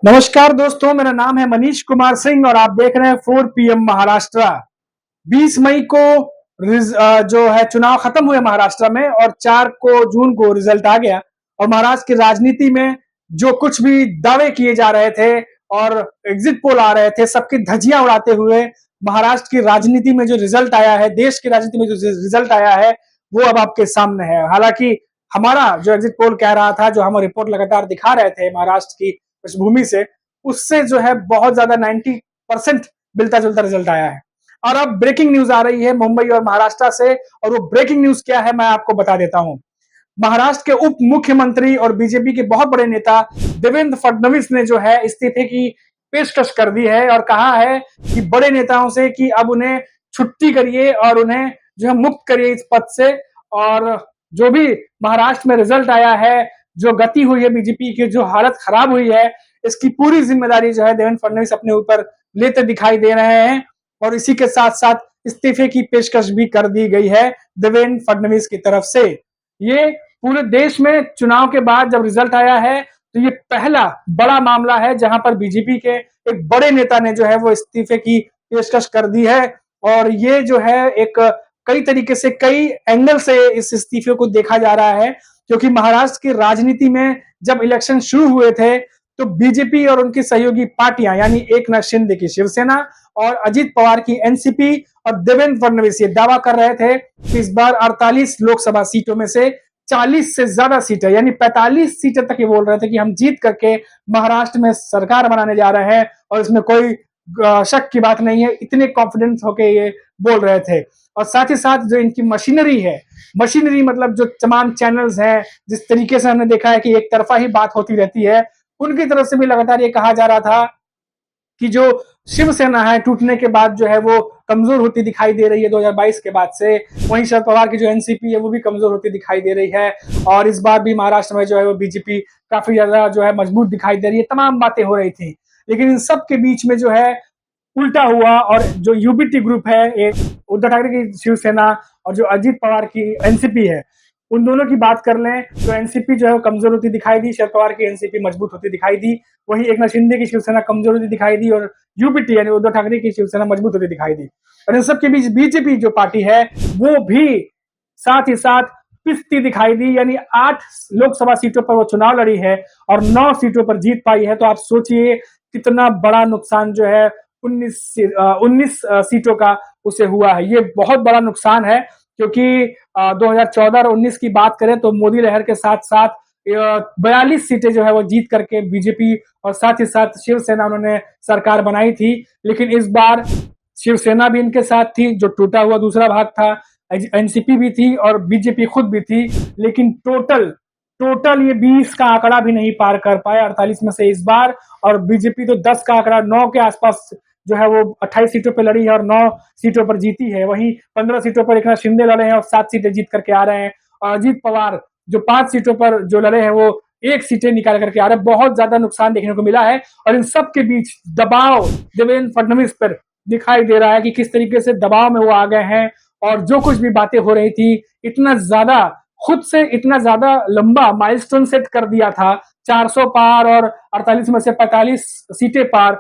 नमस्कार दोस्तों, मेरा नाम है मनीष कुमार सिंह और आप देख रहे हैं 4 पीएम महाराष्ट्र। 20 मई को जो है चुनाव खत्म हुए महाराष्ट्र में और 4 को जून को रिजल्ट आ गया। और महाराष्ट्र की राजनीति में जो कुछ भी दावे किए जा रहे थे और एग्जिट पोल आ रहे थे, सबकी धज्जियां उड़ाते हुए महाराष्ट्र की राजनीति में जो रिजल्ट आया है, देश की राजनीति में जो रिजल्ट आया है, वो अब आपके सामने है। हालांकि हमारा जो एग्जिट पोल कह रहा था, जो हम रिपोर्ट लगातार दिखा रहे थे महाराष्ट्र की पृष्ठभूमि से, उससे जो है बहुत ज्यादा 90% मिलता जुलता रिजल्ट आया है। और अब ब्रेकिंग न्यूज आ रही है मुंबई और महाराष्ट्र से, और वो ब्रेकिंग न्यूज क्या है मैं आपको बता देता हूं। महाराष्ट्र के उप मुख्यमंत्री और बीजेपी के बहुत बड़े नेता देवेंद्र फडणवीस ने जो है इस्तीफे की पेशकश कर दी है और कहा है कि बड़े नेताओं से कि अब उन्हें छुट्टी करिए और उन्हें जो है मुक्त करिए इस पद से। और जो भी महाराष्ट्र में रिजल्ट आया है, जो गति हुई है बीजेपी की, जो हालत खराब हुई है, इसकी पूरी जिम्मेदारी जो है देवेंद्र फडणवीस अपने ऊपर लेते दिखाई दे रहे हैं। और इसी के साथ साथ इस्तीफे की पेशकश भी कर दी गई है देवेंद्र फडणवीस की तरफ से। ये पूरे देश में चुनाव के बाद जब रिजल्ट आया है, तो ये पहला बड़ा मामला है जहां पर बीजेपी के एक बड़े नेता ने जो है वो इस्तीफे की पेशकश कर दी है। और ये जो है एक कई तरीके से, कई एंगल से इस इस्तीफे को देखा जा रहा है, क्योंकि महाराष्ट्र की राजनीति में जब इलेक्शन शुरू हुए थे तो बीजेपी और उनकी सहयोगी पार्टियां यानी एकनाथ शिंदे की शिवसेना और अजित पवार की एनसीपी और देवेंद्र फडणवीस ये दावा कर रहे थे कि इस बार 48 लोकसभा सीटों में से 40 से ज्यादा सीटें यानी 45 सीटें तक ये बोल रहे थे कि हम जीत करके महाराष्ट्र में सरकार बनाने जा रहे हैं। और इसमें कोई शक की बात नहीं है, इतने कॉन्फिडेंस होके ये बोल रहे थे। और साथ ही साथ जो इनकी मशीनरी है, मशीनरी मतलब जो तमाम चैनल्स हैं, जिस तरीके से हमने देखा है कि एक तरफा ही बात होती रहती है, उनकी तरफ से भी लगातार ये कहा जा रहा था कि जो शिवसेना है टूटने के बाद जो है वो कमजोर होती दिखाई दे रही है 2022 के बाद से। वहीं शरद पवार की जो एनसीपी है वो भी कमजोर होती दिखाई दे रही है। और इस बार भी महाराष्ट्र में जो है वो बीजेपी काफी ज्यादा जो है मजबूत दिखाई दे रही है। तमाम बातें हो रही थी, लेकिन इन सब के बीच में जो है उल्टा हुआ। और जो यूबीटी ग्रुप है, एक उद्धव ठाकरे की शिवसेना और जो अजित पवार की एनसीपी है, उन दोनों की बात कर लें तो एनसीपी जो है कमजोर होती दिखाई दी, शरद पवार की एनसीपी मजबूत होती दिखाई दी। वहीं एकनाथ शिंदे की शिवसेना कमजोर होती दिखाई दी और यूबीटी यानी उद्धव ठाकरे की शिवसेना मजबूत होती दिखाई दी। और इन सबके बीच बीजेपी जो पार्टी है वो भी साथ ही साथ पिसती दिखाई दी, यानी 8 लोकसभा सीटों पर वो चुनाव लड़ी है और 9 सीटों पर जीत पाई है। तो आप सोचिए कितना बड़ा नुकसान जो है 19 सीटों का उसे हुआ है। ये बहुत बड़ा नुकसान है, क्योंकि 2014 और 19 की बात करें तो मोदी लहर के साथ साथ 42 सीटें जो है वो जीत करके बीजेपी और साथ ही साथ शिवसेना उन्होंने सरकार बनाई थी। लेकिन इस बार शिवसेना भी इनके साथ थी, जो टूटा हुआ दूसरा भाग था, एनसीपी भी थी और बीजेपी खुद भी थी। लेकिन टोटल ये 20 का आंकड़ा भी नहीं पार कर पाए 48 में से इस बार। और बीजेपी तो 10 का आंकड़ा, 9 के आसपास जो है वो 28 सीटों पर लड़ी है और 9 सीटों पर जीती है। वहीं 15 सीटों पर एकनाथ शिंदे लड़े हैं और 7 सीटें जीत करके आ रहे हैं। और अजित पवार जो 5 सीटों पर जो लड़े हैं वो 1 सीटें निकाल करके आ रहे हैं। बहुत ज्यादा नुकसान देखने को मिला है। और इन सब के बीच दबाव देवेंद्र फडणवीस पर दिखाई दे रहा है कि किस तरीके से दबाव में वो आ गए हैं। और जो कुछ भी बातें हो रही थी, इतना ज्यादा खुद से इतना ज्यादा लंबा माइलस्टोन सेट कर दिया था, 400 पार और 48 में से 45 सीटें पार,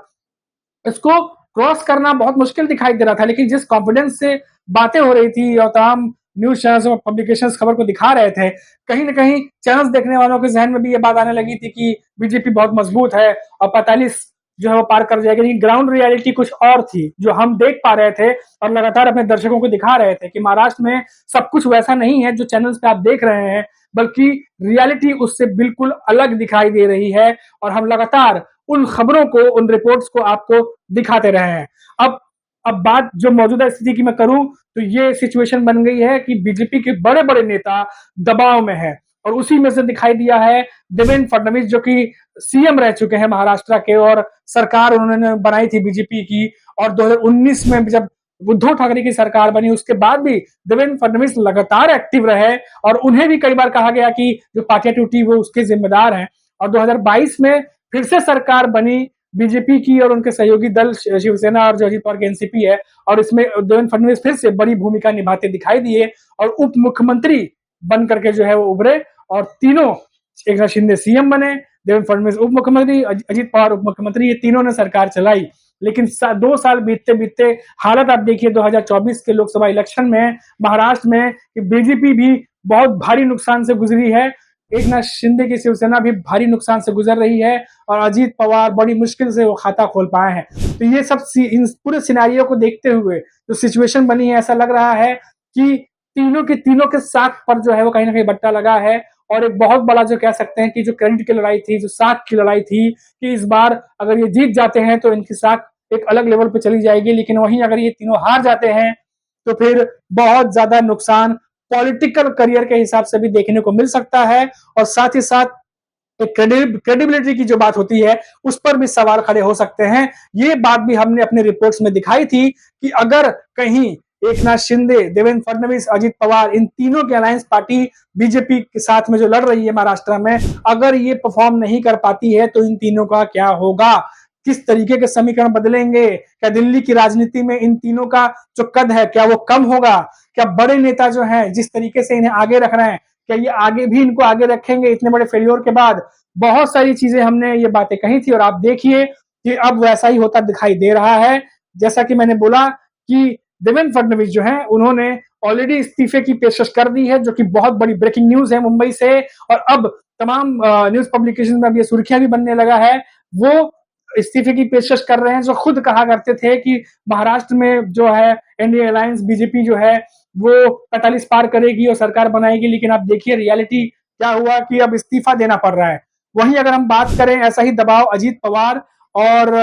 इसको क्रॉस करना बहुत मुश्किल दिखाई दे रहा था। लेकिन जिस कॉन्फिडेंस से बातें हो रही थी और तमाम न्यूज चैनल्स और पब्लिकेशंस खबर को दिखा रहे थे, कहीं ना कहीं चैनल्स देखने वालों के जहन में भी ये बात आने लगी थी कि बीजेपी बहुत मजबूत है और 45 जो है वो पार कर जाएगी। लेकिन ग्राउंड रियलिटी कुछ और थी जो हम देख पा रहे थे और लगातार अपने दर्शकों को दिखा रहे थे कि महाराष्ट्र में सब कुछ वैसा नहीं है जो चैनल्स पे आप देख रहे हैं, बल्कि रियलिटी उससे बिल्कुल अलग दिखाई दे रही है। और हम लगातार उन खबरों को, उन रिपोर्ट्स को आपको दिखाते रहे हैं। अब बात जो मौजूदा स्थिति की मैं करूं तो ये सिचुएशन बन गई है कि बीजेपी के बड़े बड़े नेता दबाव में है। और उसी में से दिखाई दिया है देवेंद्र फडणवीस, जो कि सीएम रह चुके हैं महाराष्ट्र के, और सरकार उन्होंने बनाई थी बीजेपी की। और 2019 में जब उद्धव ठाकरे की सरकार बनी, उसके बाद भी देवेंद्र फडणवीस लगातार एक्टिव रहे और उन्हें भी कई बार कहा गया कि जो पार्टियां टूटी वो उसके जिम्मेदार हैं। और 2022 में फिर से सरकार बनी बीजेपी की और उनके सहयोगी दल शिवसेना और जो अजित पवार की एनसीपी है, और इसमें देवेंद्र फडणवीस फिर से बड़ी भूमिका निभाते दिखाई दिए और उप मुख्यमंत्री बन करके जो है वो उभरे। और तीनों, एकनाथ शिंदे सीएम बने, देवेंद्र फडणवीस उप मुख्यमंत्री, अजित पवार उप मुख्यमंत्री, ये तीनों ने सरकार चलाई। लेकिन 2 साल बीतते बीतते हालत आप देखिए 2024 के लोकसभा इलेक्शन में महाराष्ट्र में बीजेपी भी बहुत भारी नुकसान से गुजरी है। एकनाथ शिंदे की शिवसेना भी भारी नुकसान से गुजर रही है और अजीत पवार बड़ी मुश्किल से वो खाता खोल पाए हैं। तो ये सब इन पूरे सिनेरियो को देखते हुए जो सिचुएशन बनी है, ऐसा लग रहा है कि तीनों के साख पर जो है वो कहीं ना कहीं बट्टा लगा है। और एक बहुत बड़ा जो कह सकते हैं कि जो करंट की लड़ाई थी, जो साख की लड़ाई थी, कि इस बार अगर ये जीत जाते हैं तो इनकी साख एक अलग लेवल पे चली जाएगी, लेकिन वहीं अगर ये तीनों हार जाते हैं तो फिर बहुत ज्यादा नुकसान पॉलिटिकल करियर के हिसाब से भी देखने को मिल सकता है। और साथ ही साथ एक क्रेडिबिलिटी की जो बात होती है उस पर भी सवाल खड़े हो सकते हैं। ये बात भी हमने अपने रिपोर्ट्स में दिखाई थी कि अगर कहीं एकनाथ शिंदे, देवेंद्र फडणवीस, अजित पवार, इन तीनों की अलायंस पार्टी बीजेपी के साथ में जो लड़ रही है महाराष्ट्र में, अगर ये परफॉर्म नहीं कर पाती है तो इन तीनों का क्या होगा, किस तरीके के समीकरण बदलेंगे, क्या दिल्ली की राजनीति में इन तीनों का जो कद है क्या वो कम होगा, क्या बड़े नेता जो हैं जिस तरीके से इन्हें आगे रख रहे हैं क्या ये आगे भी इनको आगे रखेंगे इतने बड़े फेल्योर के बाद। बहुत सारी चीजें हमने ये बातें कही थी और आप देखिए कि अब वैसा ही होता दिखाई दे रहा है। जैसा कि मैंने बोला कि देवेंद्र फडणवीस जो है उन्होंने ऑलरेडी इस्तीफे की पेशकश कर दी है, जो कि बहुत बड़ी ब्रेकिंग न्यूज है मुंबई से। और अब तमाम न्यूज पब्लिकेशन में अब ये सुर्खियां भी बनने लगा है। वो इस्तीफे की पेशकश कर रहे हैं, जो खुद कहा करते थे कि महाराष्ट्र में जो है एनडीए अलायंस बीजेपी जो है वो 45 पार करेगी और सरकार बनाएगी। लेकिन आप देखिए रियलिटी क्या हुआ कि अब इस्तीफा देना पड़ रहा है। वहीं अगर हम बात करें, ऐसा ही दबाव अजीत पवार और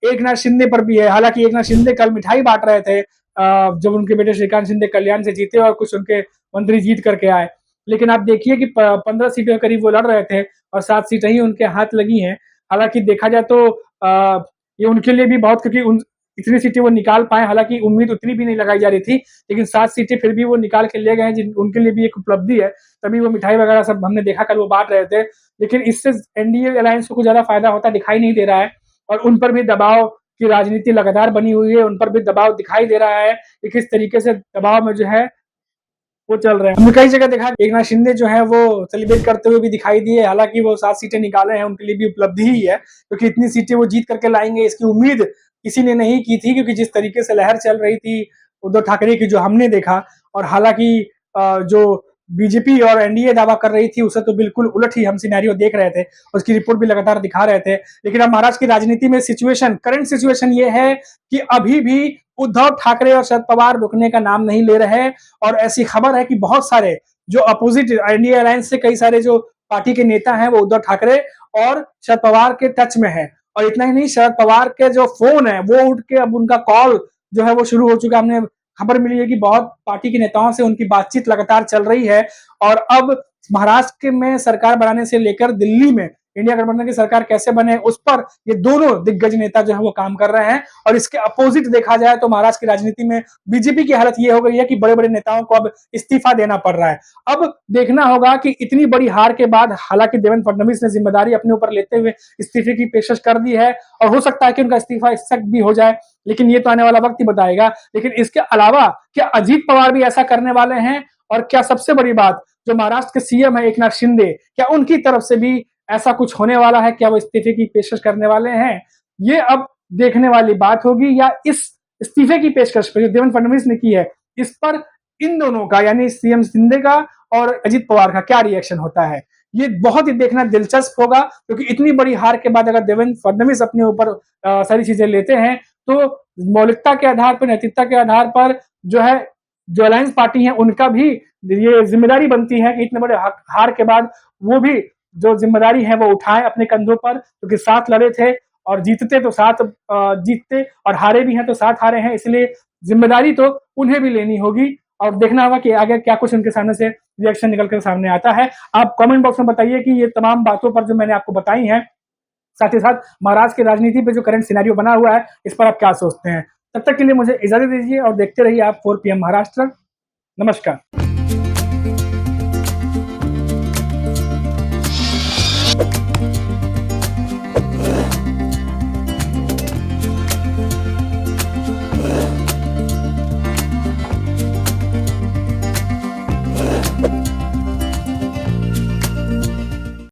एकनाथ शिंदे पर भी है। हालांकि एकनाथ शिंदे कल मिठाई बांट रहे थे जब उनके बेटे श्रीकांत शिंदे कल्याण से जीते और कुछ उनके मंत्री जीत करके आए। लेकिन आप देखिए कि 15 सीटों के करीब वो लड़ रहे थे और 7 सीटें ही उनके हाथ लगी हैं। हालांकि देखा जाए तो ये उनके लिए भी बहुत, क्योंकि इतनी सीटें वो निकाल पाए, हालांकि उम्मीद उतनी भी नहीं लगाई जा रही थी, लेकिन 7 सीटें फिर भी वो निकाल के ले गए हैं, उनके लिए भी एक उपलब्धि है। तभी वो मिठाई वगैरह सब हमने देखा कल वो बांट रहे थे। लेकिन इससे एनडीए अलायंस को कुछ ज्यादा फायदा होता दिखाई नहीं दे रहा है और उन पर भी दबाव की राजनीति लगातार बनी हुई है। उन पर भी दबाव दिखाई दे रहा है कि किस तरीके से दबाव में जो है वो चल रहे हैं। हमने कई जगह देखा एकनाथ शिंदे जो है वो सेलिब्रेट करते हुए भी दिखाई दिए। हालांकि वो 7 सीटें निकाले हैं, उनके लिए भी उपलब्धि ही है, क्योंकि इतनी सीटें वो जीत करके लाएंगे इसकी उम्मीद किसी ने नहीं की थी। क्योंकि जिस तरीके से लहर चल रही थी उद्धव ठाकरे की, जो हमने देखा, और हालांकि जो बीजेपी और एनडीए दावा कर रही थी उससे तो बिल्कुल उलट ही हम सिनेरियो देख रहे थे, उसकी रिपोर्ट भी लगातार दिखा रहे थे। लेकिन अब महाराष्ट्र की राजनीति में करंट सिचुएशन ये है कि अभी भी उद्धव ठाकरे और शरद पवार रुकने का नाम नहीं ले रहे। और ऐसी खबर है कि बहुत सारे जो अपोजिट एनडीए अलायंस से कई सारे जो पार्टी के नेता हैं वो उद्धव ठाकरे और शरद पवार के टच में है। और इतना ही नहीं, शरद पवार के जो फोन है वो उठ के अब उनका कॉल जो है वो शुरू हो चुका है। हमने खबर मिली है कि बहुत पार्टी के नेताओं से उनकी बातचीत लगातार चल रही है। और अब महाराष्ट्र में सरकार बनाने से लेकर दिल्ली में इंडिया गठबंधन की सरकार कैसे बने उस पर ये दोनों दिग्गज नेता जो है वो काम कर रहे हैं। और इसके अपोजिट देखा जाए तो महाराष्ट्र की राजनीति में बीजेपी की हालत ये हो गई है कि बड़े बड़े नेताओं को अब इस्तीफा देना पड़ रहा है। अब देखना होगा कि इतनी बड़ी हार के बाद, हालांकि देवेंद्र फडणवीस ने जिम्मेदारी अपने ऊपर लेते हुए इस्तीफे की पेशकश कर दी है और हो सकता है कि उनका इस्तीफा इस तक भी हो जाए, लेकिन ये तो आने वाला वक्त ही बताएगा। लेकिन इसके अलावा क्या अजीत पवार भी ऐसा करने वाले हैं, और क्या सबसे बड़ी बात जो महाराष्ट्र के सीएम है एकनाथ शिंदे, क्या उनकी तरफ से भी ऐसा कुछ होने वाला है, क्या वो इस्तीफे की पेशकश करने वाले हैं, ये अब देखने वाली बात होगी। या इस इस्तीफे की पेशकश पर जो देवेंद्र फडणवीस ने की है इस पर इन दोनों का, यानी सीएम शिंदे का और अजित पवार का क्या रिएक्शन होता है, ये बहुत ही देखना दिलचस्प होगा। क्योंकि इतनी बड़ी हार के बाद अगर देवेंद्र फडणवीस अपने ऊपर सारी चीजें लेते हैं तो मौलिकता के आधार पर, नैतिकता के आधार पर जो है जो अलायंस पार्टी है उनका भी ये जिम्मेदारी बनती है कि इतने बड़े हार के बाद वो भी जो जिम्मेदारी है वो उठाएं अपने कंधों पर, क्योंकि साथ लड़े थे और जीतते तो साथ जीतते और हारे भी हैं तो साथ हारे हैं, इसलिए जिम्मेदारी तो उन्हें भी लेनी होगी। और देखना होगा कि आगे क्या कुछ उनके सामने से रिएक्शन निकल कर सामने आता है। आप कमेंट बॉक्स में बताइए कि ये तमाम बातों पर जो मैंने आपको बताई हैं, साथ ही साथ महाराष्ट्र की राजनीति पे जो करंट सिनेरियो बना हुआ है इस पर आप क्या सोचते हैं। तब तक के लिए मुझे इजाजत दीजिए और देखते रहिए आप 4 PM महाराष्ट्र। नमस्कार।